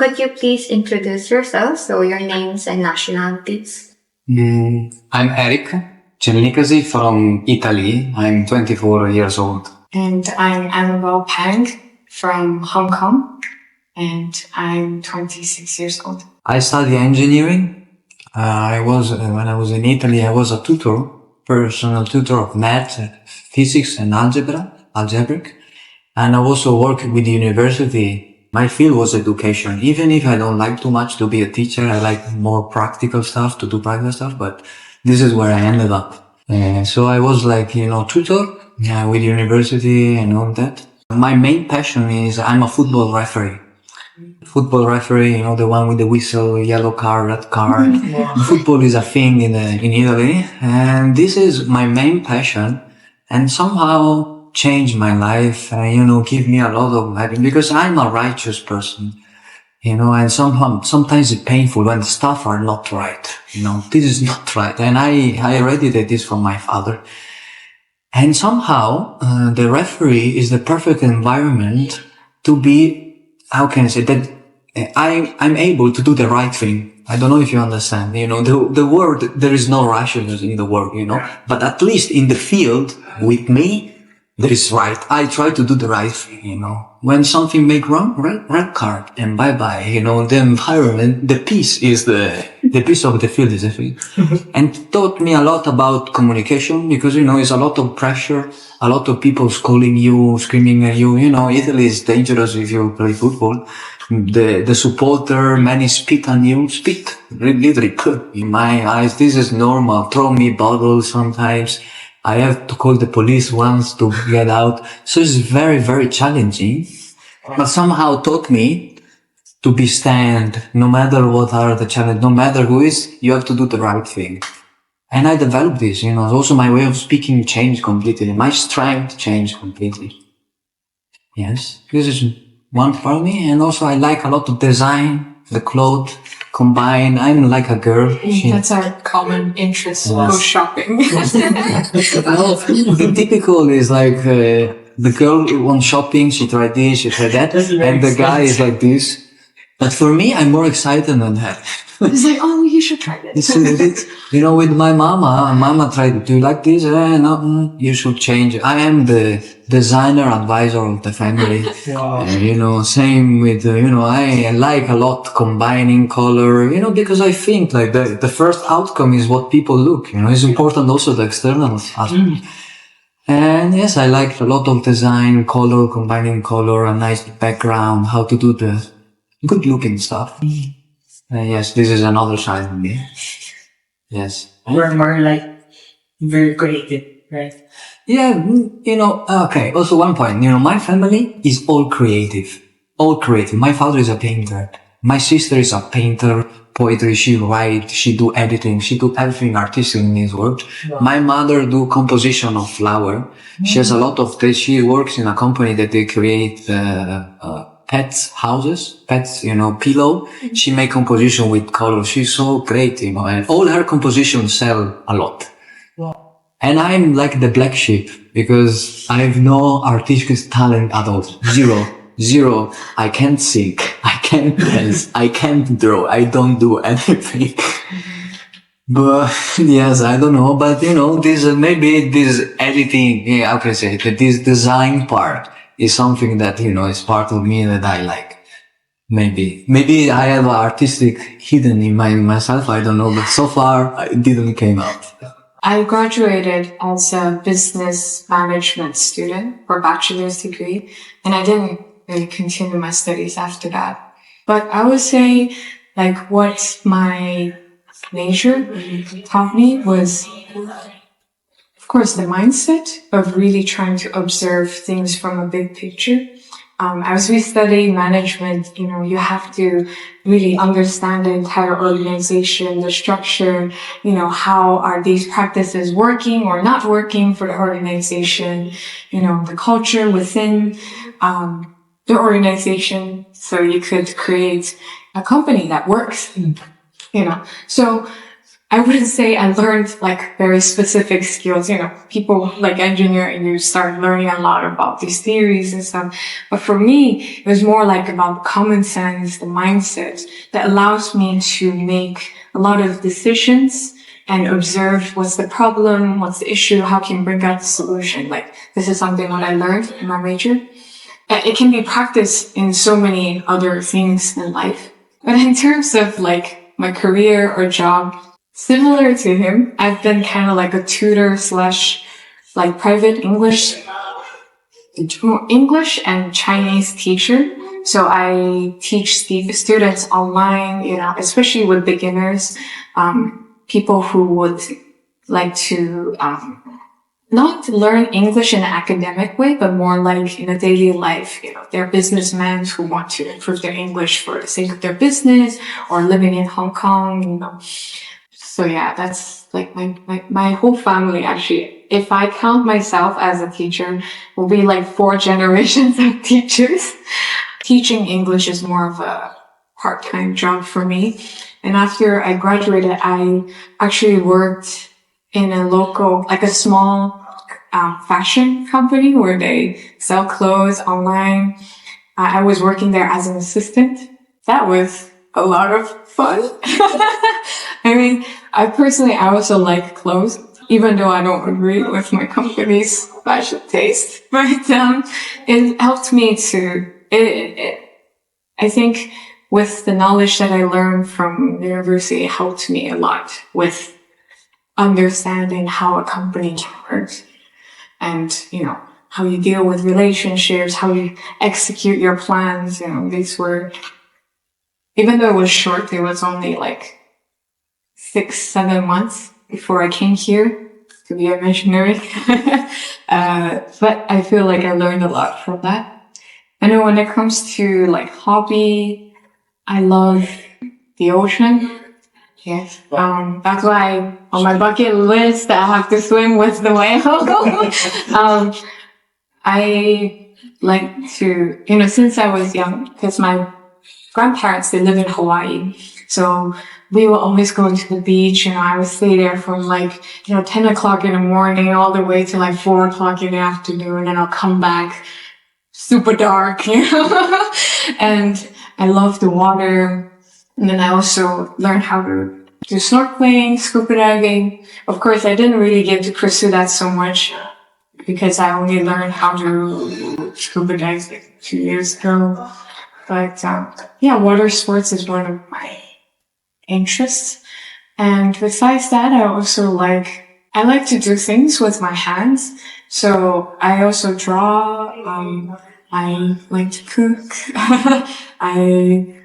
Could you please introduce yourself, so your names and nationalities? I'm Erik Anabel from Italy. I'm 24 years old. And I'm Anabel Pang from Hong Kong, and I'm 26 years old. I study engineering. When I was in Italy, I was a personal tutor of math, physics and algebraic. And I also worked with the university. My field was education. Even if I don't like too much to be a teacher, I like more practical stuff, to do practical stuff, but this is where I ended up. So I was tutor with university and all that. My main passion is I'm a football referee. Football referee, the one with the whistle, yellow card, red card. Football is a thing in Italy, and this is my main passion, and somehow changed my life, give me a lot of happiness, because I'm a righteous person, and sometimes it's painful when stuff are not right, this is not right. And I hereditated this from my father. And somehow, the referee is the perfect environment to be, how can I say that, I'm able to do the right thing. I don't know if you understand, the word, there is no rationalism in the word, but at least in the field with me, that is right. I try to do the right thing, When something make wrong, red card and bye-bye, the environment, the peace is the peace of the field is the thing. And taught me a lot about communication, because, it's a lot of pressure, a lot of people calling you, screaming at you, Italy is dangerous if you play football. The supporter, many spit on you, literally, in my eyes, this is normal, throw me bottles sometimes. I have to call the police once to get out. So it's very, very challenging, but somehow taught me to be stand, no matter what are the challenges, no matter who is, you have to do the right thing. And I developed this, also my way of speaking changed completely. My strength changed completely. Yes, this is one part of me. And also I like a lot of design, the clothes, combine. I'm like a girl. That's our common interest, go shopping. The typical is like, the girl wants shopping, she tried this, she tried that, and the guy is like this. But for me, I'm more excited than that. It's like, oh, you should try this. With my mama tried, do you like this? No, you should change. I am the designer advisor of the family. Wow. Same with, I like a lot combining color, because I think like the first outcome is what people look, it's important also the external aspect. And yes, I like a lot of design, color, combining color, a nice background, how to do the good looking stuff. Yes, this is another side of me. Yes. We're more like very creative, right? Yeah, okay. Also one point, my family is all creative. All creative. My father is a painter. My sister is a painter, poetry, she writes, she do editing, she do everything artistic in his work. Wow. My mother do composition of flower. She has a lot of this. She works in a company that they create, pets houses, pillow. She make composition with color. She's so great, and all her compositions sell a lot. Wow. And I'm like the black sheep, because I have no artistic talent at all. Zero. I can't sing. I can't dance. I can't draw. I don't do anything. But yes, I don't know. But maybe this editing, how can I say it? This design part is something that, is part of me that I like. Maybe I have artistic hidden in myself. I don't know, but so far it didn't came out. I graduated as a business management student for bachelor's degree, and I didn't really continue my studies after that. But I would say, what my major taught me was, of course, the mindset of really trying to observe things from a big picture. As we study management, you have to really understand the entire organization, the structure, how are these practices working or not working for the organization, the culture within, the organization, so you could create a company that works, So I wouldn't say I learned like very specific skills. People like engineering, you start learning a lot about these theories and stuff. But for me, it was more like about common sense, the mindset that allows me to make a lot of decisions and observe what's the problem, what's the issue, how can you bring out the solution. Like, this is something what I learned in my major. It can be practiced in so many other things in life. But in terms of like my career or job, similar to him, I've been kind of like a tutor / like private English and Chinese teacher. So I teach students online, especially with beginners, people who would like to, not learn English in an academic way, but more like in a daily life. They're businessmen who want to improve their English for the sake of their business or living in Hong Kong, So yeah, that's like my whole family actually. If I count myself as a teacher, will be like 4 generations of teachers. Teaching English is more of a part-time job for me. And after I graduated, I actually worked in a local, like a small fashion company where they sell clothes online. I was working there as an assistant. That was a lot of fun. I mean, I also like clothes, even though I don't agree with my company's fashion taste. But it helped me I think with the knowledge that I learned from university, it helped me a lot with understanding how a company works and, how you deal with relationships, how you execute your plans. These were, even though it was short, it was only like 6-7 months before I came here to be a missionary. But I feel like I learned a lot from that. And then when it comes to like hobby, I love the ocean. Yes. That's why on my bucket list, I have to swim with the whale. I like to, since I was young, because my grandparents, they live in Hawaii. So we will always go to the beach. I would stay there from like, 10 o'clock in the morning all the way to like 4 o'clock in the afternoon. And I'll come back super dark, And I love the water. And then I also learned how to do snorkeling, scuba diving. Of course, I didn't really get to pursue that so much because I only learned how to scuba dive like 2 years ago. But, water sports is one of my interests. And besides that, I like to do things with my hands. So I also draw. I like to cook. I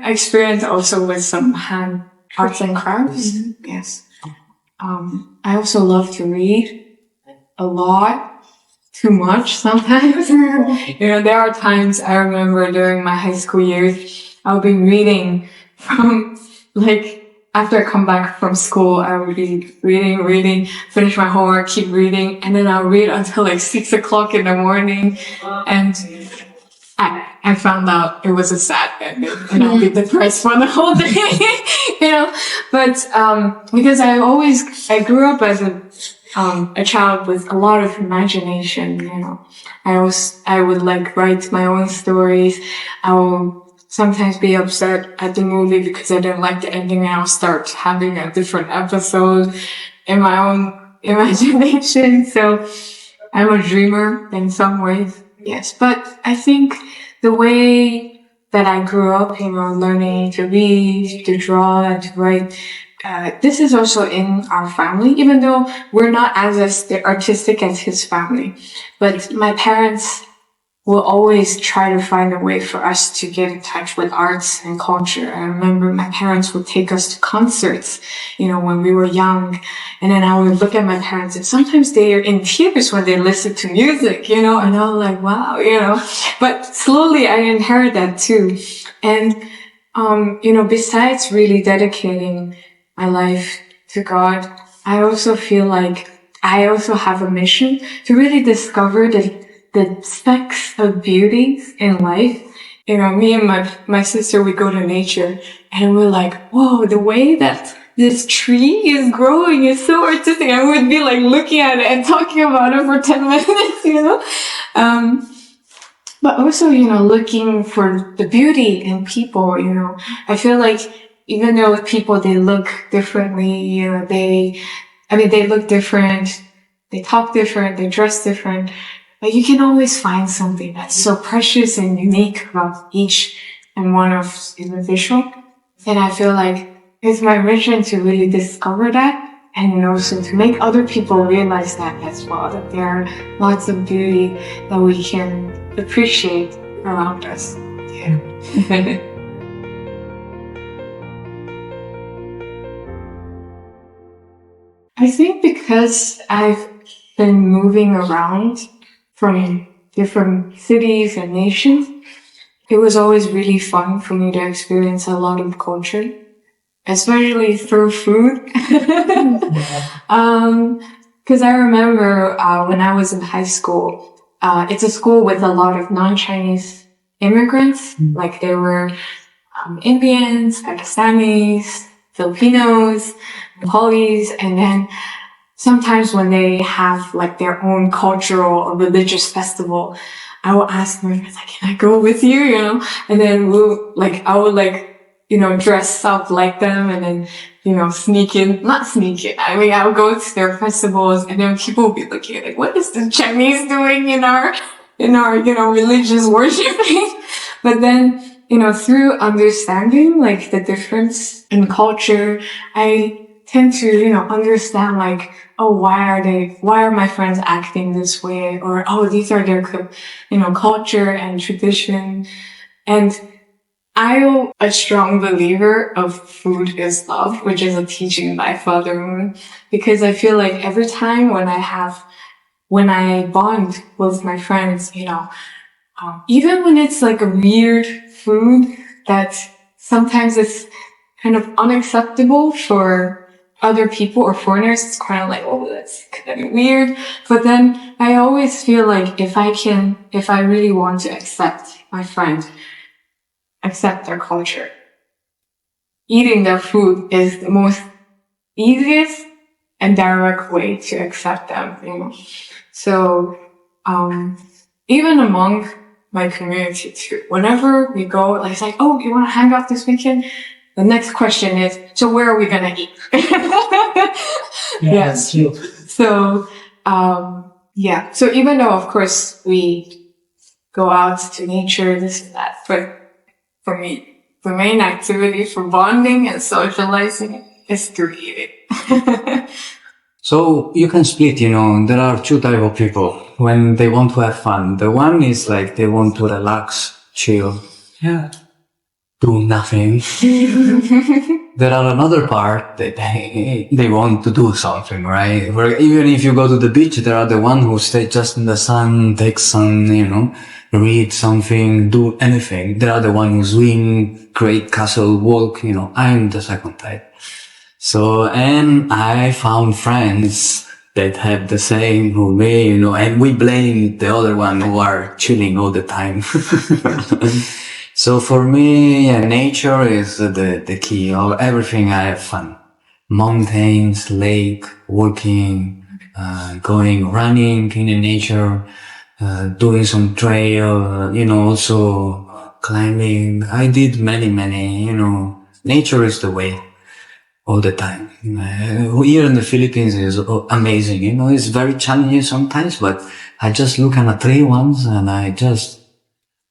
experience also with some hand arts and crafts. Mm-hmm. Yes. I also love to read a lot, too much sometimes. There are times I remember during my high school years, I'll be reading from after I come back from school, I would be reading, finish my homework, keep reading, and then I'll read until like 6 o'clock in the morning. And I found out it was a sad ending and I'll be depressed for the whole day, but, because I grew up as a child with a lot of imagination, I would like write my own stories. I will sometimes be upset at the movie because I didn't like the ending and I'll start having a different episode in my own imagination. So I'm a dreamer in some ways. Yes, but I think the way that I grew up, learning to read, to draw, and to write, this is also in our family, even though we're not as artistic as his family. But my parents will always try to find a way for us to get in touch with arts and culture. I remember my parents would take us to concerts, when we were young. And then I would look at my parents and sometimes they are in tears when they listen to music, and I'm like, wow, but slowly I inherit that too. And, besides really dedicating my life to God, I also feel like I also have a mission to really discover the specks of beauty in life me and my sister, we go to nature and we're like, whoa, the way that this tree is growing is so artistic. And we'd be like looking at it and talking about it for 10 minutes, But also, looking for the beauty in people, I feel like even though people, they look differently, they look different, they talk different, they dress different, but you can always find something that's so precious and unique about each and one of individual. And I feel like it's my mission to really discover that. And also to make other people realize that as well, that there are lots of beauty that we can appreciate around us. Yeah. I think because I've been moving around from different cities and nations, it was always really fun for me to experience a lot of culture, especially through food. Cause I remember, when I was in high school, it's a school with a lot of non-Chinese immigrants. Like there were, Indians, Pakistanis, Filipinos, Nepalis, and then sometimes when they have like their own cultural or religious festival, I will ask my friends, like, can I go with you, And then I would dress up like them and then, not sneak in. I would go to their festivals and then people would be looking at like, what is the Chinese doing in our, religious worshiping? But then, through understanding like the difference in culture, I tend to, understand like, oh, why are my friends acting this way? Or, oh, these are their, culture and tradition. And I'm a strong believer of food is love, which is a teaching by Father Moon, because I feel like every time when I bond with my friends, even when it's like a weird food that sometimes it's kind of unacceptable for other people or foreigners, it's kind of like, oh, that's kind of weird. But then I always feel like if I really want to accept my friend, accept their culture, eating their food is the most easiest and direct way to accept them, So, even among my community too, whenever we go, like, it's like, oh, you want to hang out this weekend? The next question is, so where are we going to eat? Yeah, that's true. So, So even though, of course, we go out to nature, this and that, but for me, the main activity for bonding and socializing is to eat it. So you can split, there are two type of people when they want to have fun. The one is like they want to relax, chill, do nothing. There are another part that they want to do something, right? Where even if you go to the beach, there are the one who stay just in the sun, take sun, read something, do anything. There are the one who swim, create castle, walk, I'm the second type. So, and I found friends that have the same who me, and we blame the other one who are chilling all the time. So for me, nature is the key of everything. I have fun. Mountains, lake, walking, going running in the nature, doing some trail, also climbing. I did many, nature is the way all the time. Here in the Philippines is amazing, it's very challenging sometimes, but I just look at a tree once and I just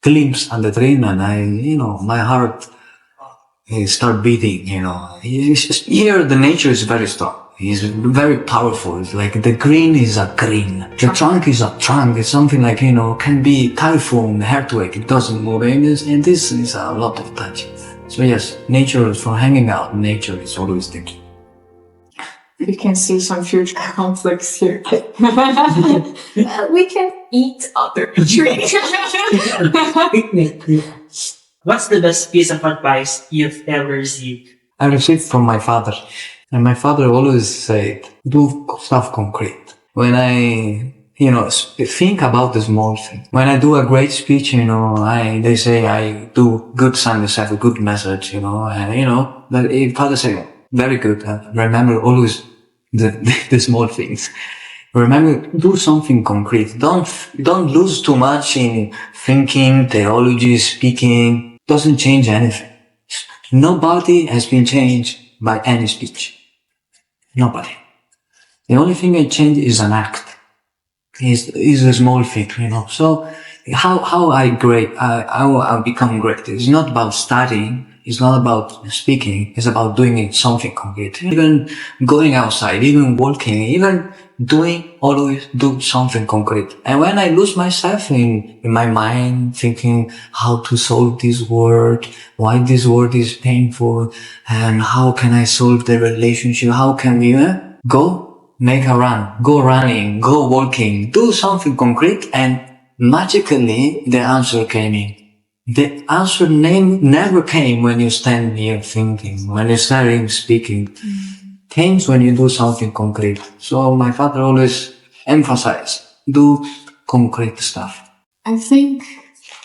glimpse on the tree and my heart start beating, It's just, here the nature is very strong. It's very powerful. It's like the green is a green. The trunk is a trunk. It's something like, can be typhoon, earthquake. It doesn't move. And this is a lot of touch. So yes, nature for hanging out. Nature is always the key. We can see some future conflicts here. We can eat other trees. Picnic. What's the best piece of advice you've ever received? I received from my father. And my father always said, do stuff concrete. When think about the small thing. When I do a great speech, they say I do good sentence, have a good message, and but if father say, very good, remember always the small things. Remember, do something concrete. Don't lose too much in thinking, theology, speaking. Doesn't change anything. Nobody has been changed by any speech. Nobody. The only thing I change is an act. Is a small thing, So how I become great. It's not about studying. It's not about speaking. It's about doing something concrete. Even going outside, even walking, even always do something concrete. And when I lose myself in my mind, thinking how to solve this word, why this word is painful, and how can I solve the relationship, how can we go make a run, go running, go walking, do something concrete, and magically the answer came in. The answer never came when you stand here thinking, when you started speaking. Came when you do something concrete. So my father always emphasized, do concrete stuff. I think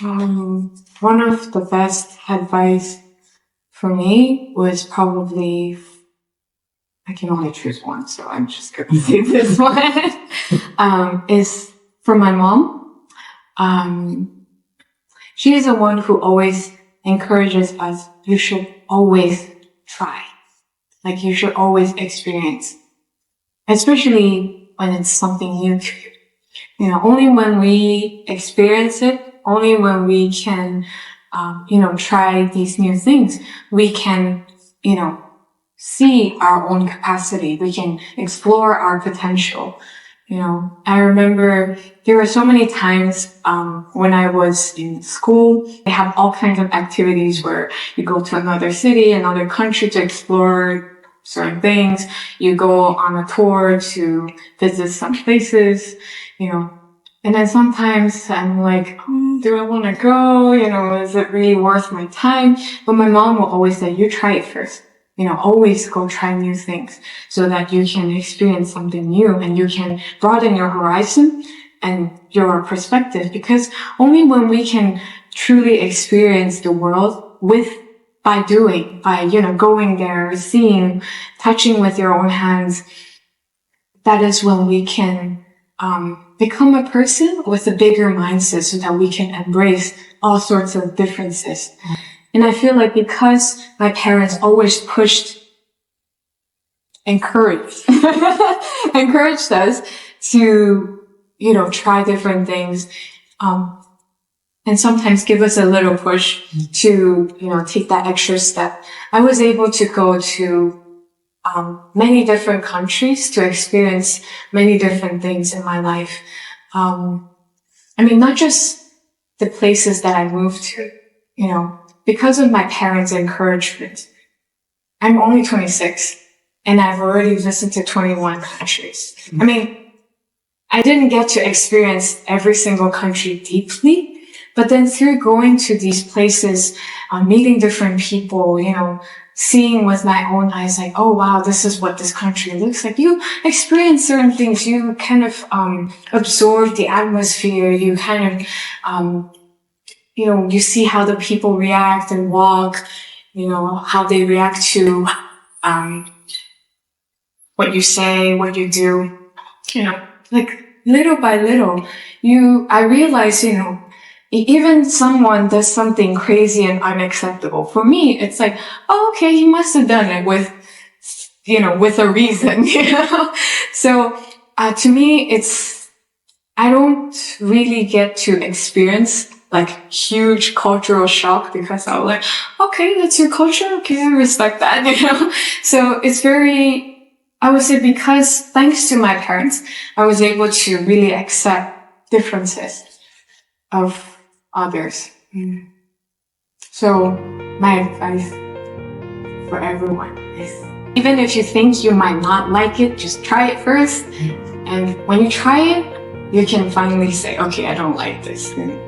one of the best advice for me was probably, I can only choose one, so I'm just going to say this one, is for my mom. She is the one who always encourages us, you should always try. Like you should always experience, especially when it's something new to you. Only when we experience it, only when we can, try these new things, we can, see our own capacity. We can explore our potential. I remember there were so many times, when I was in school, they have all kinds of activities where you go to another city, another country to explore certain things. You go on a tour to visit some places, and then sometimes I'm like, do I want to go? Is it really worth my time? But my mom will always say, you try it first. Always go try new things so that you can experience something new and you can broaden your horizon and your perspective, because only when we can truly experience the world by going there, seeing, touching with your own hands, that is when we can, become a person with a bigger mindset so that we can embrace all sorts of differences. And I feel like because my parents always encouraged us to, try different things, and sometimes give us a little push to, take that extra step. I was able to go to, many different countries to experience many different things in my life. Not just the places that I moved to, because of my parents' encouragement. I'm only 26 and I've already visited 21 countries. I didn't get to experience every single country deeply, but then through going to these places, meeting different people, seeing with my own eyes, like, oh wow, this is what this country looks like. You experience certain things. You kind of, absorb the atmosphere. You kind of, you see how the people react and walk, how they react to, what you say, what you do, like little by little, I realize, even someone does something crazy and unacceptable. For me, it's like, oh, okay, he must have done it with a reason, So, to me, I don't really get to experience like huge cultural shock because I'm like, okay, that's your culture. Okay, I respect that, So it's I would say because thanks to my parents, I was able to really accept differences of others. So my advice for everyone is, even if you think you might not like it, just try it first. And when you try it, you can finally say, okay, I don't like this. And